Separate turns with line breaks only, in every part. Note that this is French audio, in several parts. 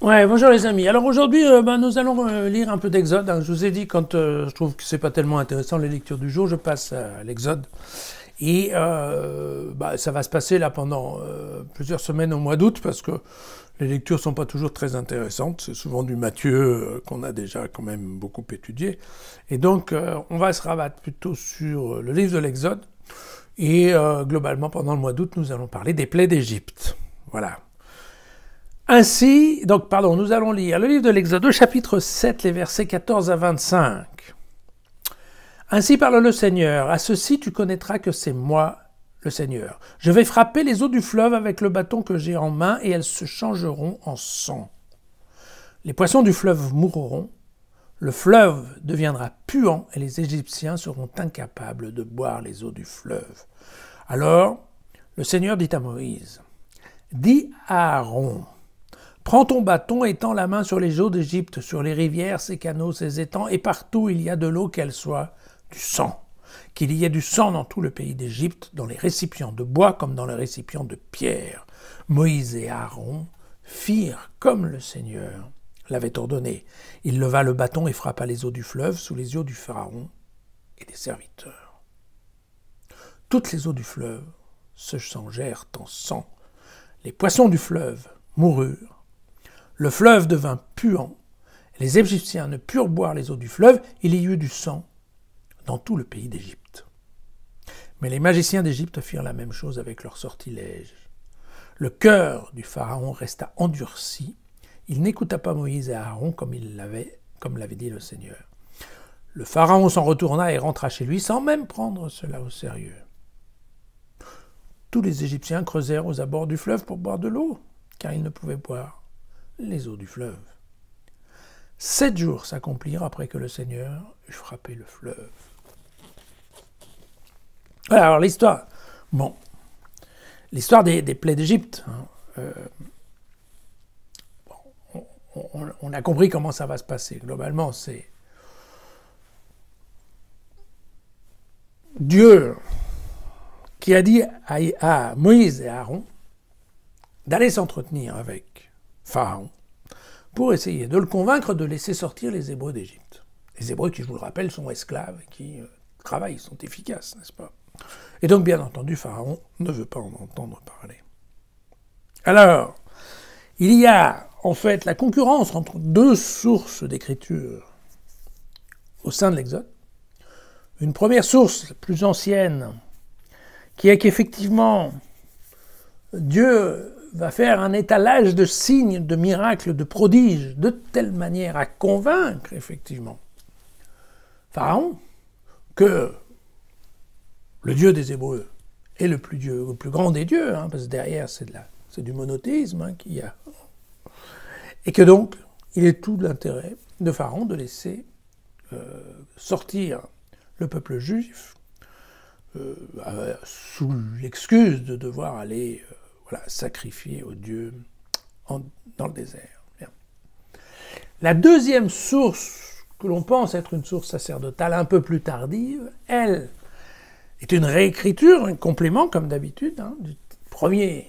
Ouais, bonjour les amis. Alors aujourd'hui, nous allons lire un peu d'Exode, hein. Je vous ai dit quand je trouve que c'est pas tellement intéressant les lectures du jour, je passe à l'Exode. Et ça va se passer là pendant plusieurs semaines au mois d'août parce que les lectures sont pas toujours très intéressantes. C'est souvent du Matthieu qu'on a déjà quand même beaucoup étudié. Et donc on va se rabattre plutôt sur le livre de l'Exode. Et globalement pendant le mois d'août, nous allons parler des plaies d'Égypte. Voilà. Ainsi, nous allons lire le livre de l'Exode, chapitre 7, les versets 14 à 25. Ainsi parle le Seigneur, à ceci tu connaîtras que c'est moi, le Seigneur. Je vais frapper les eaux du fleuve avec le bâton que j'ai en main et elles se changeront en sang. Les poissons du fleuve mourront, le fleuve deviendra puant et les Égyptiens seront incapables de boire les eaux du fleuve. Alors, le Seigneur dit à Moïse, dis à Aaron, prends ton bâton et tends la main sur les eaux d'Égypte, sur les rivières, ses canaux, ses étangs, et partout où il y a de l'eau, qu'elle soit du sang. Qu'il y ait du sang dans tout le pays d'Égypte, dans les récipients de bois comme dans les récipients de pierre. Moïse et Aaron firent comme le Seigneur l'avait ordonné. Il leva le bâton et frappa les eaux du fleuve sous les yeux du Pharaon et des serviteurs. Toutes les eaux du fleuve se changèrent en sang. Les poissons du fleuve moururent. Le fleuve devint puant. Les Égyptiens ne purent boire les eaux du fleuve. Il y eut du sang dans tout le pays d'Égypte. Mais les magiciens d'Égypte firent la même chose avec leurs sortilèges. Le cœur du Pharaon resta endurci. Il n'écouta pas Moïse et Aaron comme l'avait dit le Seigneur. Le Pharaon s'en retourna et rentra chez lui sans même prendre cela au sérieux. Tous les Égyptiens creusèrent aux abords du fleuve pour boire de l'eau, car ils ne pouvaient boire les eaux du fleuve. 7 jours s'accomplirent après que le Seigneur eut frappé le fleuve. Alors l'histoire des plaies d'Égypte, on a compris comment ça va se passer. Globalement, c'est Dieu qui a dit à Moïse et Aaron d'aller s'entretenir avec Pharaon pour essayer de le convaincre de laisser sortir les Hébreux d'Égypte. Les Hébreux qui, je vous le rappelle, sont esclaves, qui travaillent, sont efficaces, n'est-ce pas? Et donc, bien entendu, Pharaon ne veut pas en entendre parler. Alors, il y a en fait la concurrence entre deux sources d'écriture au sein de l'Exode. Une première source, plus ancienne, qui est qu'effectivement, Dieu va faire un étalage de signes, de miracles, de prodiges, de telle manière à convaincre, effectivement, Pharaon, que le Dieu des Hébreux est le plus grand des dieux, parce que derrière, c'est du monothéisme qu'il y a. Et que donc, il est tout l'intérêt de Pharaon de laisser sortir le peuple juif sous l'excuse de devoir aller sacrifier aux dieux dans le désert. Bien. La deuxième source que l'on pense être une source sacerdotale un peu plus tardive, elle est une réécriture, un complément comme d'habitude, du premier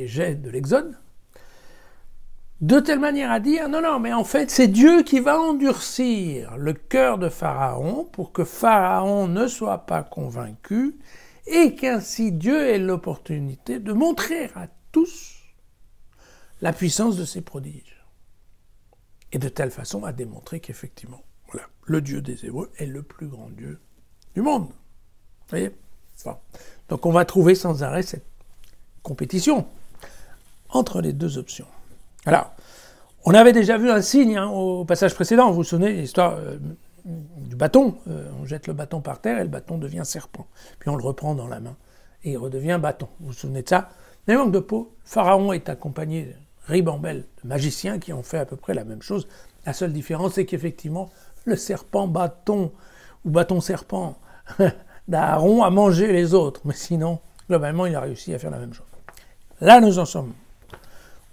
jet de l'Exode, de telle manière à dire, non, mais en fait, c'est Dieu qui va endurcir le cœur de Pharaon pour que Pharaon ne soit pas convaincu et qu'ainsi Dieu ait l'opportunité de montrer à tous la puissance de ses prodiges. Et de telle façon à démontrer qu'effectivement, le Dieu des Hébreux est le plus grand Dieu du monde. Vous voyez ? Bon. Donc on va trouver sans arrêt cette compétition entre les deux options. Alors, on avait déjà vu un signe au passage précédent, vous vous souvenez, l'histoire du bâton, on jette le bâton par terre et le bâton devient serpent, puis on le reprend dans la main et il redevient bâton. Vous vous souvenez de ça? Mais manque de peau, Pharaon est accompagné de ribambelle de magiciens qui ont fait à peu près la même chose. La seule différence, c'est qu'effectivement, le serpent bâton ou bâton serpent d'Aaron a mangé les autres, mais sinon, globalement, il a réussi à faire la même chose. Là, nous en sommes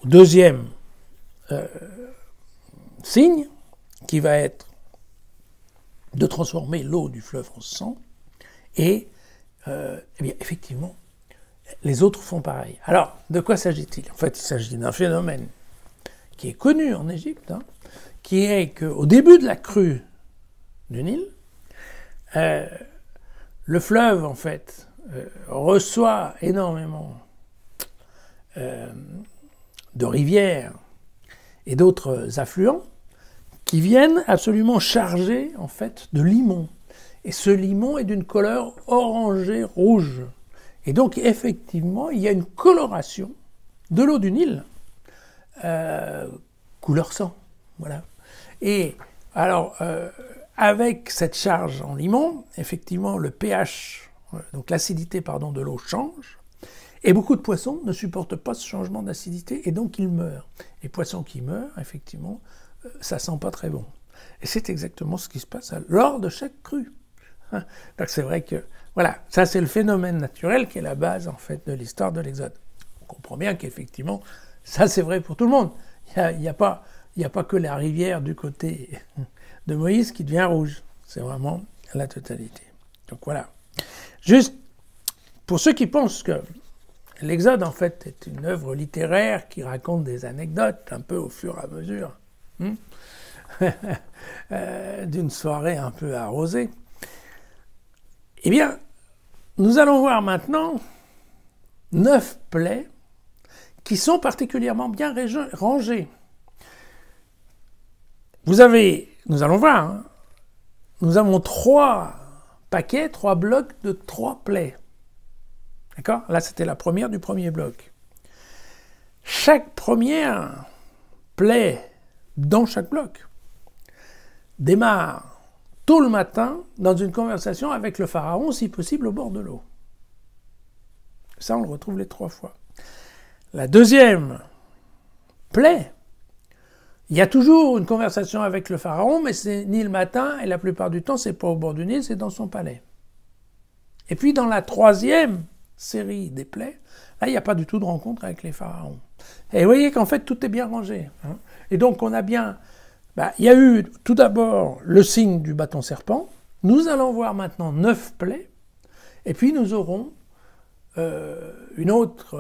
au deuxième signe, qui va être de transformer l'eau du fleuve en sang, et eh bien, effectivement, les autres font pareil. Alors, de quoi s'agit-il? En fait, il s'agit d'un phénomène qui est connu en Égypte, hein, qui est qu'au début de la crue du Nil, le fleuve, en fait, reçoit énormément de rivières et d'autres affluents qui viennent absolument chargés, en fait, de limon. Et ce limon est d'une couleur orangée rouge. Et donc, effectivement, il y a une coloration de l'eau du Nil, couleur sang. Voilà. Et alors, avec cette charge en limon, effectivement, le pH, donc l'acidité, pardon, de l'eau change. Et beaucoup de poissons ne supportent pas ce changement d'acidité et donc ils meurent. Les poissons qui meurent, effectivement, ça sent pas très bon. Et c'est exactement ce qui se passe lors de chaque crue. Donc c'est vrai que, voilà, ça c'est le phénomène naturel qui est la base, en fait, de l'histoire de l'Exode. On comprend bien qu'effectivement, ça c'est vrai pour tout le monde. Il n'y a pas que la rivière du côté de Moïse qui devient rouge. C'est vraiment la totalité. Donc voilà. Juste, pour ceux qui pensent que l'Exode, en fait, est une œuvre littéraire qui raconte des anecdotes un peu au fur et à mesure d'une soirée un peu arrosée, eh bien, nous allons voir maintenant 9 plaies qui sont particulièrement bien rangées. Nous allons voir, hein, nous avons 3 paquets, 3 blocs de 3 plaies. D'accord? Là, c'était la première du premier bloc. Chaque première plaie dans chaque bloc démarre tôt le matin dans une conversation avec le pharaon, si possible au bord de l'eau. Ça, on le retrouve les 3 fois. La deuxième plaie, il y a toujours une conversation avec le pharaon, mais c'est ni le matin, et la plupart du temps, c'est pas au bord du Nil, c'est dans son palais. Et puis, dans la troisième série des plaies, là, il n'y a pas du tout de rencontre avec les pharaons. Et vous voyez qu'en fait, tout est bien rangé. Hein. Et donc, on a bien... il y a eu tout d'abord le signe du bâton serpent. Nous allons voir maintenant 9 plaies. Et puis, nous aurons une autre,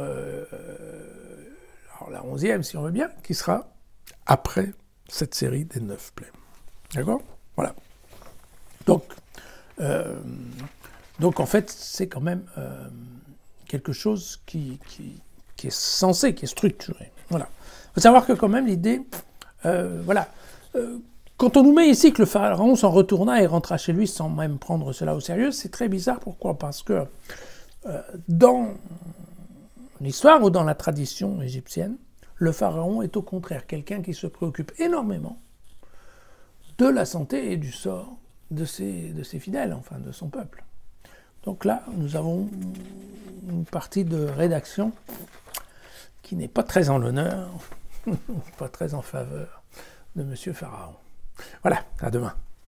alors la 11e, si on veut bien, qui sera après cette série des 9 plaies. D'accord? Voilà. Donc, en fait, c'est quand même quelque chose qui est censé, qui est structuré. Voilà. Il faut savoir que quand même l'idée, voilà, quand on nous met ici que le pharaon s'en retourna et rentra chez lui sans même prendre cela au sérieux, c'est très bizarre. Pourquoi? Parce que dans l'histoire ou dans la tradition égyptienne, le pharaon est au contraire quelqu'un qui se préoccupe énormément de la santé et du sort de ses fidèles, enfin de son peuple. Donc là, nous avons une partie de rédaction qui n'est pas très en l'honneur, pas très en faveur de Monsieur Pharaon. Voilà, à demain.